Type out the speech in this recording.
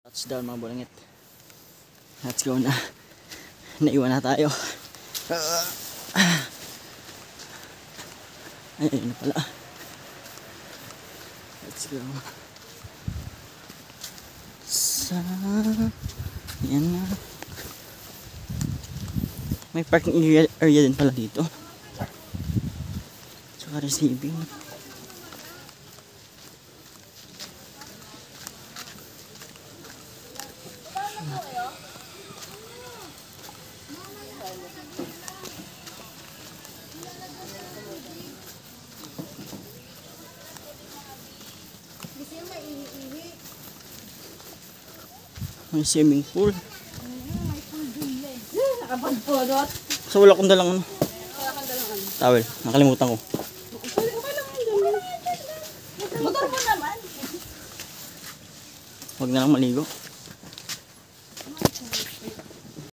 Touchdown mga bulangit. Let's go na. Naiwan na tayo. Ayun na pala. Let's go. Yan na. May parking area din pala dito. Tsaka receiving. May swimming pool. May pool din eh. Nakapagpulot. So wala kong dalang ano. Towel. Nakalimutan ko. Okay lang yun. Motor mo naman. Huwag na lang maligo.